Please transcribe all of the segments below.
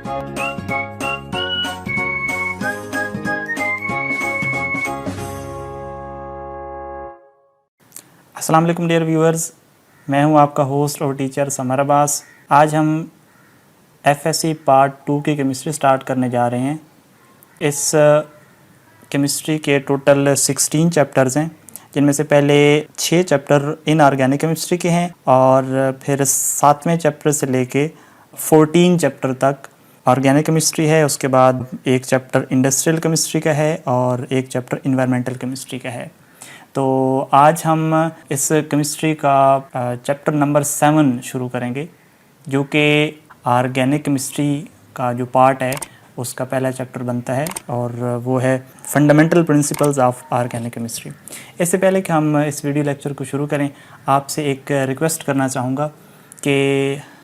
अस्सलाम वालेकुम dear viewers, मैं हूं आपका होस्ट और टीचर समर अब्बास। आज हम एफएससी पार्ट 2 की केमिस्ट्री स्टार्ट करने जा रहे हैं। इस केमिस्ट्री के टोटल 16 चैप्टर्स हैं, जिनमें से पहले 6 चैप्टर इनऑर्गेनिक केमिस्ट्री के हैं और फिर 7वें चैप्टर से लेके 14 चैप्टर तक ऑर्गेनिक केमिस्ट्री है। उसके बाद एक चैप्टर इंडस्ट्रियल केमिस्ट्री का है और एक चैप्टर इन्वायरमेंटल केमिस्ट्री का है। तो आज हम इस केमिस्ट्री का चैप्टर नंबर 7 शुरू करेंगे, जो कि ऑर्गेनिक केमिस्ट्री का जो पार्ट है उसका पहला चैप्टर बनता है और वो है fundamental principles of organic chemistry. इससे पहले कि हम इस वीडियो लेक्चर को शुरू करें, आपसे एक रिक्वेस्ट करना चाहूँगा कि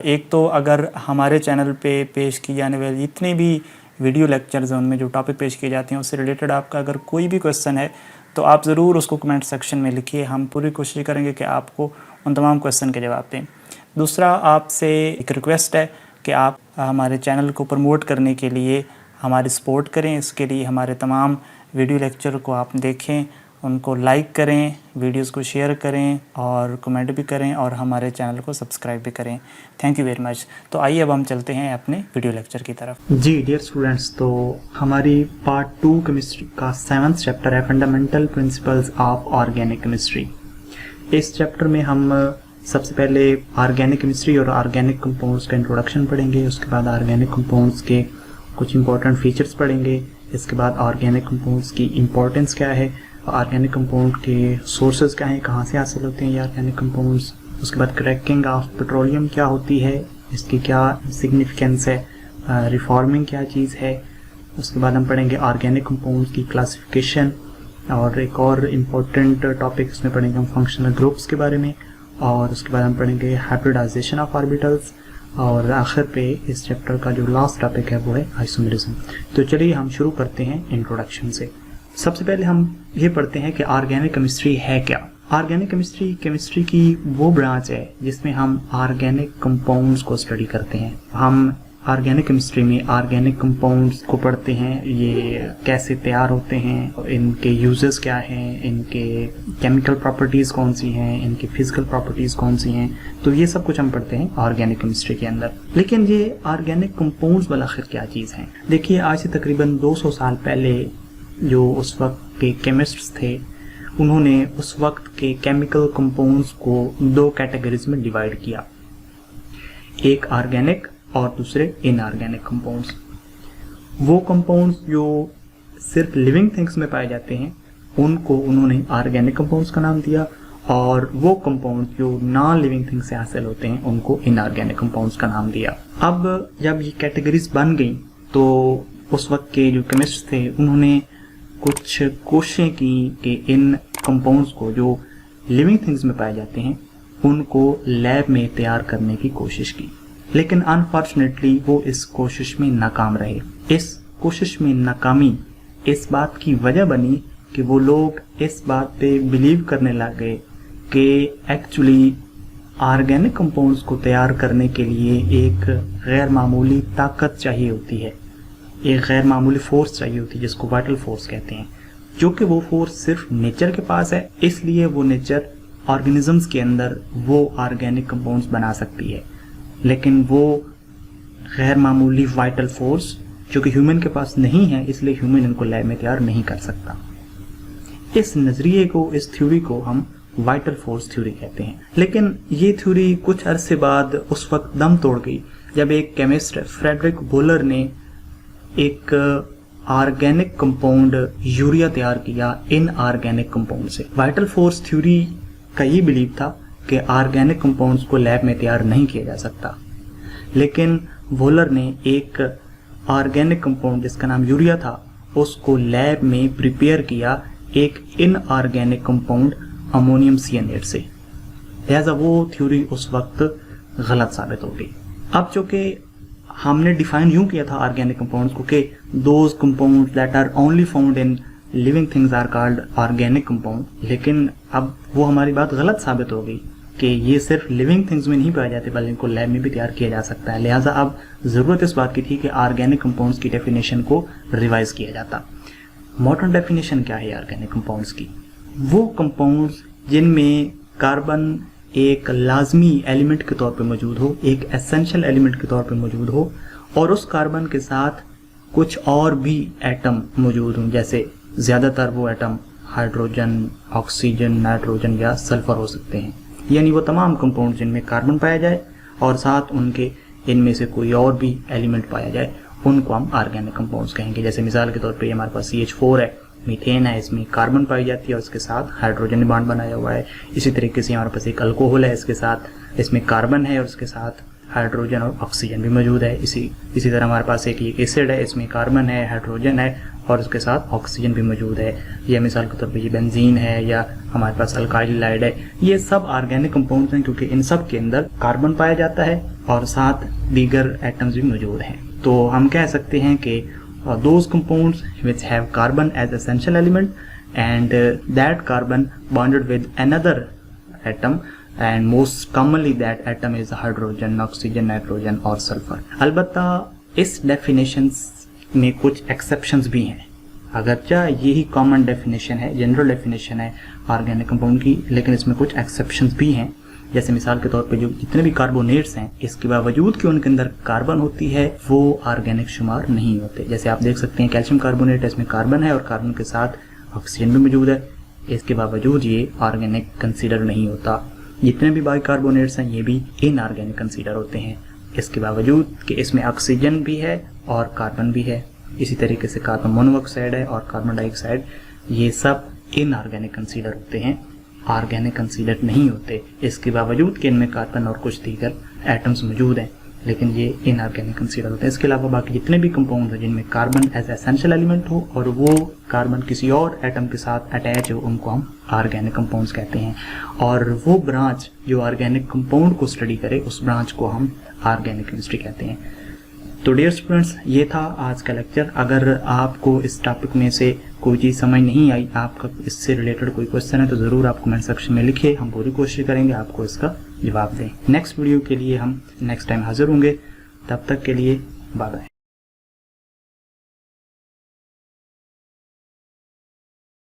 एक तो अगर हमारे चैनल पे पेश की जाने वाली जितने भी वीडियो लेक्चर्स हैं उनमें जो टॉपिक पेश किए जाते हैं उससे रिलेटेड आपका अगर कोई भी क्वेश्चन है तो आप ज़रूर उसको कमेंट सेक्शन में लिखिए। हम पूरी कोशिश करेंगे कि आपको उन तमाम क्वेश्चन के जवाब दें। दूसरा, आपसे एक रिक्वेस्ट है कि आप हमारे चैनल को प्रमोट करने के लिए हमारी सपोर्ट करें। इसके लिए हमारे तमाम वीडियो लेक्चर को आप देखें, उनको लाइक करें, वीडियोस को शेयर करें और कमेंट भी करें और हमारे चैनल को सब्सक्राइब भी करें। Thank you very much. तो आइए अब हम चलते हैं अपने वीडियो लेक्चर की तरफ। जी डियर स्टूडेंट्स, तो हमारी पार्ट 2 केमिस्ट्री का 7th चैप्टर है fundamental principles of organic chemistry. इस चैप्टर में हम सबसे पहले ऑर्गेनिक केमिस्ट्री और ऑर्गेनिक कंपाउंड्स का इंट्रोडक्शन पढ़ेंगे। उसके बाद ऑर्गेनिक कंपाउंड्स के कुछ इंपॉर्टेंट फीचर्स पढ़ेंगे। इसके बाद ऑर्गेनिक कंपाउंड्स की इंपॉर्टेंस क्या है, ऑर्गेनिक कंपाउंड के सोर्सेज क्या हैं, कहाँ से हासिल होते हैं ये ऑर्गेनिक कंपाउंड्स। उसके बाद क्रैकिंग ऑफ पेट्रोलियम क्या होती है, इसकी क्या सिग्निफिकेंस है, रिफॉर्मिंग क्या चीज़ है। उसके बाद हम पढ़ेंगे ऑर्गेनिक कंपाउंड्स की क्लासिफिकेशन और एक और इम्पोर्टेंट टॉपिक इसमें पढ़ेंगे हम फंक्शनल ग्रुप्स के बारे में। और उसके बाद हम पढ़ेंगे हाइब्रिडाइजेशन ऑफ ऑर्बिटल्स और आखिर पे इस चैप्टर का जो लास्ट टॉपिक है वो है आइसोमेरिज्म। तो चलिए हम शुरू करते हैं इंट्रोडक्शन से। सबसे पहले हम ये पढ़ते हैं कि ऑर्गेनिक केमिस्ट्री है क्या। ऑर्गेनिक केमिस्ट्री की वो ब्रांच है जिसमें हम ऑर्गेनिक कंपाउंड्स को स्टडी करते हैं। हम ऑर्गेनिक केमिस्ट्री में ऑर्गेनिक कंपाउंड्स को पढ़ते हैं, ये कैसे तैयार होते हैं, इनके यूजेस क्या हैं, इनके केमिकल प्रॉपर्टीज़ कौन सी हैं, इनकी फिजिकल प्रॉपर्टीज़ कौन सी हैं। तो ये सब कुछ हम पढ़ते हैं ऑर्गेनिक केमिस्ट्री के अंदर। लेकिन ये ऑर्गेनिक कंपाउंड्स वाला आखिर क्या चीज़ है। देखिए, आज से तकरीबन 200 साल पहले जो उस वक्त के केमिस्ट्स थे उन्होंने उस वक्त के केमिकल कंपाउंड्स को 2 कैटेगरीज में डिवाइड किया, एक ऑर्गेनिक और दूसरे इनऑर्गेनिक कंपाउंड्स। वो कंपाउंड्स जो सिर्फ लिविंग थिंग्स में पाए जाते हैं उनको उन्होंने ऑर्गेनिक कंपाउंड्स का नाम दिया और वो कंपाउंड्स जो नॉन लिविंग थिंग्स से हासिल होते हैं उनको इनऑर्गेनिक कंपाउंड्स का नाम दिया। अब जब ये कैटेगरीज बन गई तो उस वक्त के जो केमिस्ट थे उन्होंने कुछ कोशिशें की कि इन कंपाउंड्स को जो लिविंग थिंग्स में पाए जाते हैं उनको लैब में तैयार करने की कोशिश की, लेकिन अनफॉर्चुनेटली वो इस कोशिश में नाकाम रहे। इस कोशिश में नाकामी इस बात की वजह बनी कि वो लोग इस बात पे बिलीव करने लग गए कि एक्चुअली ऑर्गेनिक कंपाउंड्स को तैयार करने के लिए एक गैर मामूली ताकत चाहिए होती है, एक गैर मामूली फोर्स चाहिए होती है जिसको वाइटल फोर्स कहते हैं, जो कि वो फोर्स सिर्फ नेचर के पास है। इसलिए वो नेचर ऑर्गेनिजम्स के अंदर वो ऑर्गेनिक कंपाउंड्स बना सकती है, लेकिन वो गैर मामूली वाइटल फोर्स जो कि ह्यूमन के पास नहीं है, इसलिए ह्यूमन इनको लैब में तैयार नहीं कर सकता। इस नज़रिए को, इस थ्योरी को हम वाइटल फोर्स थ्योरी कहते हैं। लेकिन ये थ्योरी कुछ अरसे बाद उस वक्त दम तोड़ गई जब एक केमिस्ट फ्रेडरिक वोलर ने एक ऑर्गेनिक कंपाउंड यूरिया तैयार किया इनऑर्गेनिक कंपाउंड से। वाइटल फोर्स थ्योरी का ये बिलीव था कि ऑर्गेनिक कंपाउंड्स को लैब में तैयार नहीं किया जा सकता, लेकिन वोलर ने एक ऑर्गेनिक कंपाउंड जिसका नाम यूरिया था उसको लैब में प्रिपेयर किया एक इनऑर्गेनिक कंपाउंड अमोनियम सियानेट से। लिहाजा वो थ्योरी उस वक्त गलत साबित हो गई। अब चूंकि हमने डिफाइन यूं किया था ऑर्गेनिक कंपाउंड्स को कि those compounds that are only found in living things are called organic compound, लेकिन अब वो हमारी बात गलत साबित हो गई कि ये सिर्फ लिविंग थिंग्स में नहीं पाए जाते बल्कि इनको लैब में भी तैयार किया जा सकता है। लिहाजा अब ज़रूरत इस बात की थी कि ऑर्गेनिक कंपाउंड्स की डेफिनेशन को रिवाइज किया जाता। मॉडर्न डेफिनेशन क्या है ऑर्गेनिक कंपाउंड्स की? वो कंपाउंड्स जिनमें कार्बन एक लाजमी एलिमेंट के तौर पे मौजूद हो, एक एसेंशियल एलिमेंट के तौर पे मौजूद हो, और उस कार्बन के साथ कुछ और भी एटम मौजूद हों, जैसे ज़्यादातर वो एटम हाइड्रोजन, ऑक्सीजन, नाइट्रोजन या सल्फर हो सकते हैं। यानी वो तमाम कंपाउंड जिनमें कार्बन पाया जाए और साथ उनके इनमें से कोई और भी एलिमेंट पाया जाए, उनको हम ऑर्गेनिक कंपाउंड्स कहेंगे। जैसे मिसाल के तौर पे हमारे पास CH4 है, मीथेन है, इसमें कार्बन पाई जाती है और इसके साथ हाइड्रोजन बॉन्ड बनाया हुआ है। इसी तरीके से हमारे पास एक अल्कोहल है, इसके साथ इसमें कार्बन है और उसके साथ हाइड्रोजन और ऑक्सीजन भी मौजूद है। इसी तरह हमारे पास एक एसिड है, इसमें कार्बन है, हाइड्रोजन है और उसके साथ ऑक्सीजन भी मौजूद है। या मिसाल के तौर पे ये बेंजीन है या हमारे पास अल्काइल हाइड है। ये सब ऑर्गेनिक कंपाउंड्स हैं क्योंकि इन सब के अंदर कार्बन पाया जाता है और साथ दीगर एटम्स भी मौजूद हैं। तो हम कह सकते हैं कि those compounds which have carbon as essential element and that carbon bonded with another atom and most commonly that atom is hydrogen, oxygen, nitrogen और sulfur। अलबत्ता इस definitions में कुछ exceptions भी हैं। अगरचा यही common definition है, general definition है organic compound की, लेकिन इसमें कुछ exceptions भी हैं। जैसे मिसाल के तौर पे जो जितने भी कार्बोनेट्स हैं, इसके बावजूद कि उनके अंदर कार्बन होती है, वो ऑर्गेनिक शुमार नहीं होते। जैसे आप देख सकते हैं कैल्शियम कार्बोनेट, इसमें कार्बन है और कार्बन के साथ ऑक्सीजन भी मौजूद है, इसके बावजूद ये ऑर्गेनिक कंसीडर नहीं होता। जितने भी बाइकार्बोनेट्स हैं ये भी इनऑर्गेनिक कंसीडर होते हैं, इसके बावजूद कि इसमें ऑक्सीजन भी है और कार्बन भी है। इसी तरीके से कार्बन मोनोऑक्साइड है और कार्बन डाइऑक्साइड, ये सब इनऑर्गेनिक कंसीडर होते हैं, ऑर्गेनिक कंसीडर नहीं होते। इसके बावजूद कि इनमें कार्बन और कुछ दीगर एटम्स मौजूद हैं, लेकिन ये इनऑर्गेनिक कंसीडर होते हैं। इसके अलावा बाकी जितने भी कंपाउंड हैं जिनमें कार्बन एज एसेंशियल एलिमेंट हो और वो कार्बन किसी और एटम के साथ अटैच हो, उनको हम ऑर्गेनिक कंपाउंड्स कहते हैं। और वो ब्रांच जो ऑर्गेनिक कंपाउंड को स्टडी करे, उस ब्रांच को हम ऑर्गेनिक केमिस्ट्री कहते हैं। तो डियर स्टूडेंट्स, ये था आज का लेक्चर। अगर आपको इस टॉपिक में से कोई चीज़ समझ नहीं आई, आपका इससे रिलेटेड कोई क्वेश्चन है, तो ज़रूर आप कमेंट सेक्शन में लिखिए। हम पूरी कोशिश करेंगे आपको इसका जवाब दें। नेक्स्ट वीडियो के लिए हम नेक्स्ट टाइम हाजिर होंगे। तब तक के लिए बाय बाय।